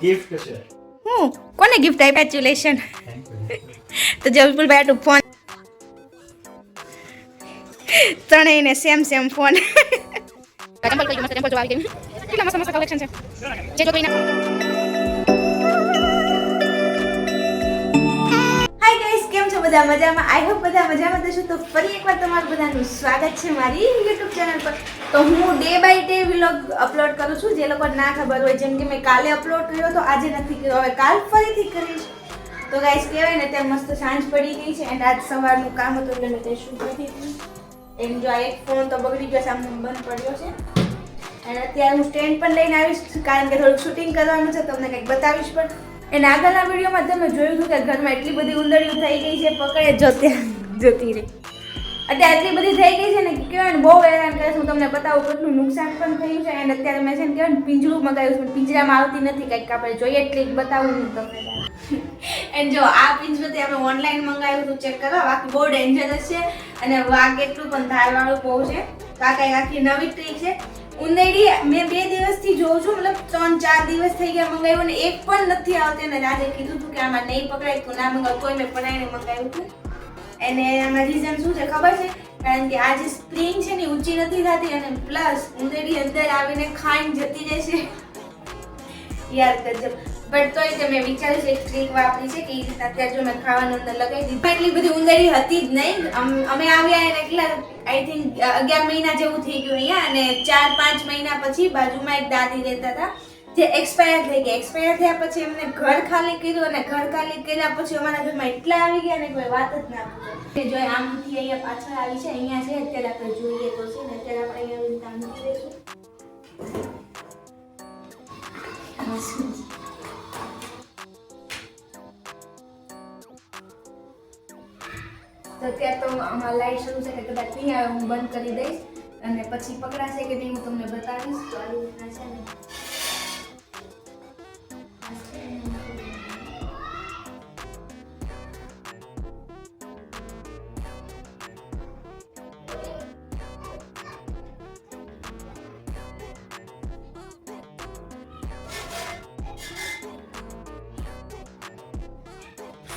Gift છે હું કોને ગિફ્ટ આપી? કોંગ્રેચ્યુલેશન. તો જો વિપુલભાઈ આટલું ફોન ત્રણેયને સેમ ફોન. ચંપલ કઈ મસ્ત ચંપલ જો આવી ગઈ. કેટલા મસ્ત કલેક્શન છે. જે જો કોઈને હાય ગાઈસ, કેમ છો બધા? મજામાં? આઈ હોપ બધા મજામાં હશો. તો ફરી એકવાર તમારું બધાનું સ્વાગત છે મારી YouTube ચેનલ પર. તો હું day by day vlog upload કરું છું. જે લોકો ના ખબર હોય, જેમ કે મેં કાલે અપલોડ કર્યો તો આજે નથી કર્યો, હવે કાલ ફરીથી કરીશ. તો ગાઈસ કહેવાય ને ત્યાં મસ્ત સાંજ પડી ગઈ છે એન્ડ આજ સવારનું કામ હતું એટલે મેં તે શું કરી હતી. એમ જો આ એક ફોન તો બગડી ગયો, સામે બંધ પડ્યો છે. અને અત્યારે હું સ્ટેન્ડ પણ લઈને આવીશ કારણ કે થોડુંક શૂટિંગ કરવાનું છે, તમને કંઈક બતાવીશ પણ. અને આગળના વિડીયોમાં તમે જોયું હતું કે ઘરમાં એટલી બધી ઉંદરડીઓ થઈ ગઈ છે, પકડે જોતી રહી. અત્યારે એટલી બધી થઈ ગઈ છે ને કે કહેવાય ને બહુ હેરાન કરે છે. હું તમને બતાવું કેટલું નુકસાન પણ થયું છે. અને અત્યારે મેં છે ને કહેવાય ને પિંજરું મગાવ્યું છે, પણ પિંજરામાં આવતી નથી. કંઈક આપણે જોઈએ એટલી જ બતાવું હું તમને. એન્ડ જો આ પિંજરું તે આપણે ઓનલાઈન મંગાવ્યું હતું, ચેક કરો. બાકી બહુ ડેન્જરસ છે અને વાઘ એટલું પણ ધારવાળું બહુ છે. તો આ કંઈક આખી નવી ટ્રીક છે. ઉંદરડી મેં 2 દિવસથી જોઉં છું, મતલબ 3-4 દિવસ થઈ ગયા મંગાવ્યું ને એક પણ નથી આવતી. અને આજે કીધું હતું કે આમાં નહીં પકડાય તો ના મંગાવ, કોઈ મેં પડાઈને મંગાવ્યું હતું. અને આમાં રીઝન શું છે ખબર છે? કારણ કે આ જે સ્પ્રિંગ છે ને ઊંચી નથી થતી અને પ્લસ ઉંદરડી અંદર આવીને ખાઈને જતી રહેશે. યાર ગજબ. બટ તોય તે મેં વિચાર્યું છે એક ટ્રીક વાપરી છે કે એ રીતે અત્યારે જો મેં ખાવાનું અંદર લગાવી દીધું. એટલી બધી ઉંદરડી હતી જ નહીં. અમે આવ્યા એને એટલા આઈ થિંક 11 મહિના જેવું થઈ ગયું અહીંયા. અને 4-5 મહિના પછી બાજુમાં એક દાદી રહેતા હતા જે એક્સપાયર થઈ ગયા. એક્સપાયર થયા પછી એમને ઘર ખાલી કર્યું અને ઘર ખાલી કર્યા પછી અમારા ઘરમાં એટલા આવી ગયા ને કોઈ વાત જ ના પૂછો. જો આમથી અહીંયા પાછળ આવી છે, અહીંયા છે. અત્યારે આપણે જોઈએ તો છે ને અત્યારે આપણે અહીંયા મૂકી દઈશું. તો અત્યારે તો આમાં લાઈટ શરૂ છે કે કદાચ નહીં આવે, હું બંધ કરી દઈશ અને પછી પકડાશે કે નહીં હું તમને બતાવીશ. તો આવી રીતના છે ને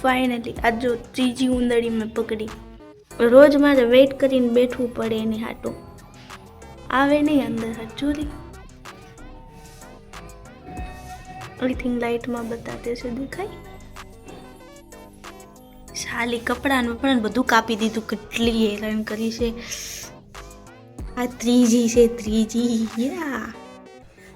ફાઇનલી આજ જો ત્રીજી ઉંદરડી મેં પકડી. રોજ મારે વેઇટ કરીને બેઠવું પડે એની હાટું. આવે નહીં અંદર હજુરી. આઈ થિંક લાઇટમાં બતાતે છે, દેખાય? સાલી કપડાનું પણ બધું કાપી દીધું. કેટલી હેરાન કરી છે. આ ત્રીજી છે, ત્રીજી. યા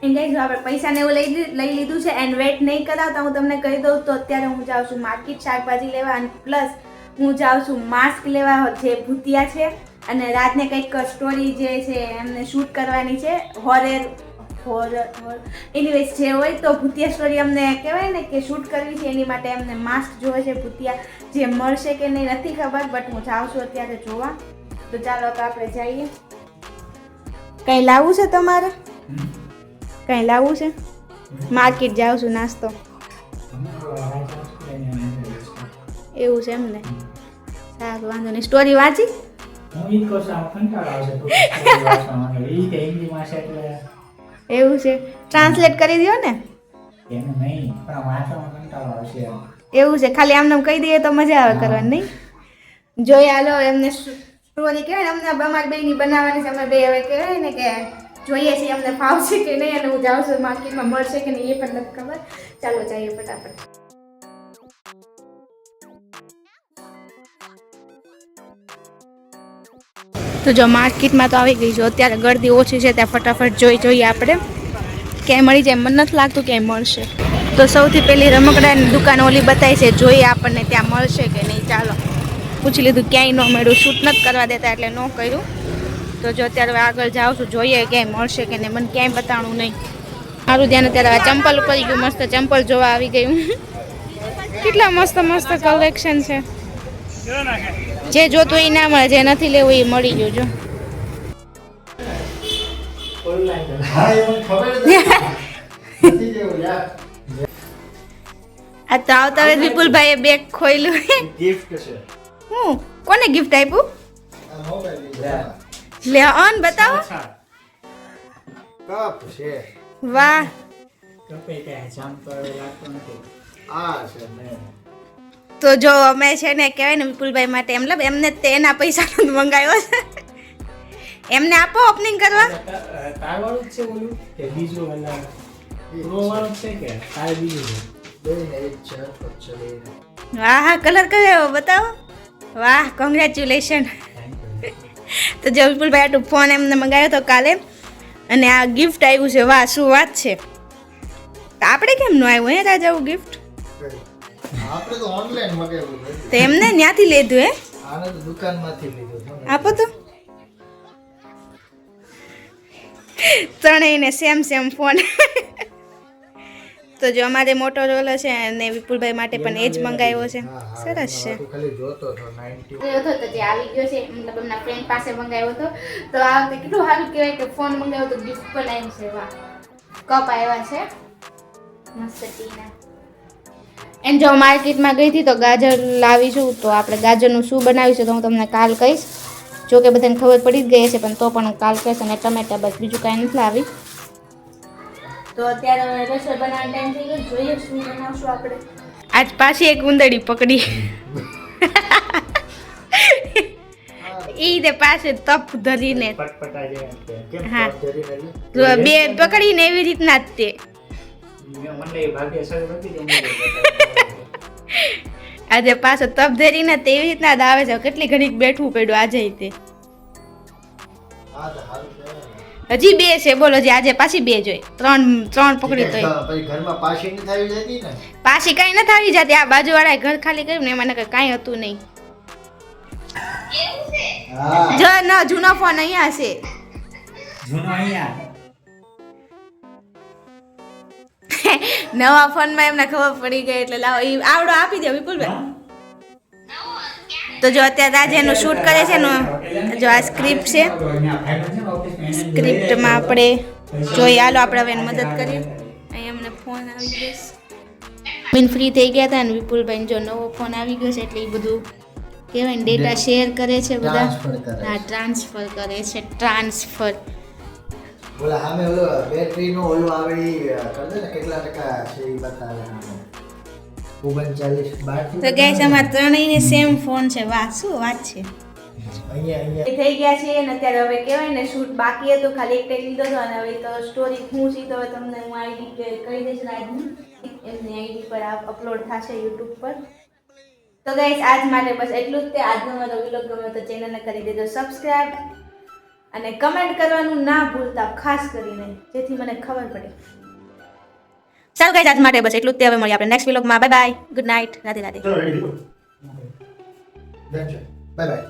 એન્ડ ગાઈઝ આપણે પૈસાને એવું લઈ લીધું છે એન્ડ વેટ નહીં કરાવતા. હું તમને કહી દઉં તો અત્યારે હું જાઉં છું માર્કેટ શાકભાજી લેવા અને પ્લસ હું જાઉં છું માસ્ક લેવા જે ભૂતિયા છે. અને રાતને કંઈક સ્ટોરી જે છે એમને શૂટ કરવાની છે. હોરર એનીવેઝ જે હોય તો ભૂતિયા સ્ટોરી અમને કહેવાય ને કે શૂટ કરવી છે, એની માટે અમને માસ્ક જોઈએ છે ભૂતિયા. જે મળશે કે નહીં નથી ખબર, બટ હું જાઉં છું અત્યારે જોવા. તો ચાલો તો આપણે જઈએ. કંઈ લાવવું છે તમારે? કંઈ લાવવું છે? માર્કેટ જાઉં છું નાસ્તો. એવું છે એમ ને? સારું, વાંધો નહીં. સ્ટોરી વાંચી? એવું છે, ટ્રાન્સલેટ કરી દો ને. એવું છે, ખાલી આમને કહી દઈએ તો મજા આવે કરવાની, નહીં? જોઈએ હાલો. એમને સ્ટોરી કહેવાય ને, અમને અમારી બેની બનાવવાની છે. અમે બે હવે કહેવાય ને કે જોઈએ છીએ અમને ફાવશે કે નહીં. અને હું જાઉં છું માર્કેટમાં મળશે કે નહીં એ પણ નથી ખબર. ચાલો જઈએ ફટાફટ. તો જો માર્કેટમાં તો આવી ગઈ છું. અત્યારે ગળદી ઓછી છે ત્યાં ફટાફટ જોઈએ આપણે ક્યાંય મળી જાય. મને નથી લાગતું ક્યાંય મળશે. તો સૌથી પહેલી રમકડાની દુકાન ઓલી બતાવી છે, જોઈએ આપણને ત્યાં મળશે કે નહીં. ચાલો પૂછી લીધું, ક્યાંય ન મળ્યું. શૂટ નથી કરવા દેતા એટલે ન કર્યું. તો જો અત્યારે આગળ જાઉં છું, જોઈએ ક્યાંય મળશે કે નહીં. મને ક્યાંય બતાવણું નહીં. મારું ધ્યાન અત્યારે ચંપલ ઉપર ગયું. મસ્ત ચંપલ જોવા આવી ગયું. કેટલા મસ્ત મસ્ત કલેક્શન છે. જે જોતું એ ના મળે, જે નથી લેવું એ મળી ગયું. જો આ તો આવતા વેત વિપુલભાઈએ બેગ ખોલ્યું. ગિફ્ટ છે. હું કોને ગિફ્ટ આપ્યું? લે ઓન બતાવો. કપ છે. વાહ કપે કાંઈ જામ તો હવે લાગતો નથી. આ છે ને તો જો અમે છે ને કહેવાય ને વિપુલભાઈ માટે મતલબ એમને તેના પૈસાનો જ મંગાવ્યો છે એમને આપો ઓપનિંગ કરવા તારવાળું જ છે ઓલું કે બીજું ઓલા પ્રો વાળું જ છે કે તારે બીજું છે? બેને એક છે તો ચલે. વાહ હા કલર કયો બતાવો વાહ કોંગ્રેચ્યુલેશન તો જો વિપુલભાઈ આટલું ફોન એમને મંગાવ્યો તો કાલે અને આ ગિફ્ટ આવ્યું છે વાહ શું વાત છે તો આપણે કેમ ન આવ્યું હે રાજા આવું ગિફ્ટ આપણે તો ઓનલાઈન મગાવ્યું છે. તો એમને ત્યાંથી લીધું હે આને તો દુકાનમાંથી લીધું છે ને. આપો તો ત્રણેયને સેમ સેમ ફોન તો જો અમારે મોટોરોલા છે અને વિપુલભાઈ માટે પણ એ જ મંગાવ્યો છે હા, હા, સરસ છે એમાં તું ખાલી જોતો હતો 90. ગયો હતો તો જે આવી ગયો છે મતલબ એમના ફ્રેન્ડ પાસે મંગાવ્યો હતો તો આ વખતે કેટલું સારું કહેવાય કે ફોન મંગાવ્યો તો ગિફ્ટ પણ આવ્યું છે વાહ કપ આવ્યા છે મસ્ત ટીના એન્ડ જો માર્કેટમાં ગઈ હતી તો ગાજર લાવી છું તો આપણે ગાજરનું શું બનાવ્યું છે તો હું તમને કાલ કહીશ જો કે બધાને ખબર પડી જ ગઈ છે પણ તો પણ કાલ કહીશ અને ટમેટા બસ બીજું કાંઈ નથી લાવી તો અત્યારે રસોઈ બનાવવાનો ટાઈમ થઈ ગયો જોઈએ શું બનાવશું આપણે આજ પાછી એક ઉંદરડી પકડી ઈ તે પાસે તપ ધરીને પટપટા જેવા છે. કેમ હા. તો ધરીને લે? બે પકડીને એવી રીતના જ તે મને એ ભાગ્ય શરૂ નથી તો મને આજે પાછો તપ ધરીને તેવી રીતના જ આવે છે કેટલી ઘડી બેઠવું પડ્યું આજે તે હા તો હારું કહેવાય ને. હજી બે છે બોલો હજી આજે પાછી બે જોઈ ત્રણ પકડી તો પછી ઘરમાં પાછી નથી આવી જતી ને. પાછી કઈ નથી આવી જતી આ બાજુવાળાએ ઘર ખાલી કર્યું ને એમાં કાંઈ હતું નહીં હા જો ન જૂનો ફોન અહીંયા છે જૂનો અહીંયા નવા ફોનમાં એમને ખબર પડી ગઈ એટલે લાવો ઈ આવડો આપી દો વિપુલભાઈ તો જો અત્યારે રાજેનું શૂટ કરે છે ને જો આ સ્ક્રિપ્ટ છે સ્ક્રિપ્ટમાં આપણે જોઈએ હાલો આપણે હવે એને મદદ કરીએ અહીં અમને ફોન આવી ગયો બિન ફ્રી થઈ ગયા હતા ને વિપુલભાઈ જો નવો ફોન આવી ગયો છે એટલે એ બધું કહેવાય ને ડેટા શેર કરે છે બધા Transfer કરે છે. હા ટ્રાન્સફર કરે છે ટ્રાન્સફર બોલા સામે ઓલો બેટરીનો ઓલો આવે ઈ કર દે ને કેટલા ટકા છે ઈ બતાવે સામે. 39 12 તો ગાઈસ અમારા ત્રણેયને સેમ ફોન છે વાહ શું વાત છે અહીંયા થઈ ગયા છે અને અત્યારે હવે કહેવાય ને શૂટ બાકી હતું ખાલી એક ટેક લીધો હતો અને હવે તો સ્ટોરી હું છે તો હવે તમને હું આઈડી કહી દઈશ રાજની એમની આઈડી પર અપલોડ થશે યુટ્યુબ પર તો ગાઈસ આજ માટે બસ એટલું જ તે આજનો મારો વિલોગ ગમ્યો તો ચેનલને કરી દેજો સબસ્ક્રાઇબ અને કમેન્ટ કરવાનું ના ભૂલતા ખાસ કરીને જેથી મને ખબર પડે ચાલો ગાઈસ આજ માટે બસ એટલું જ તે હવે મળીએ આપણે નેક્સ્ટ વિલોગમાં bye bye good night Radhe Radhe ચલો રેડી બાય બાય.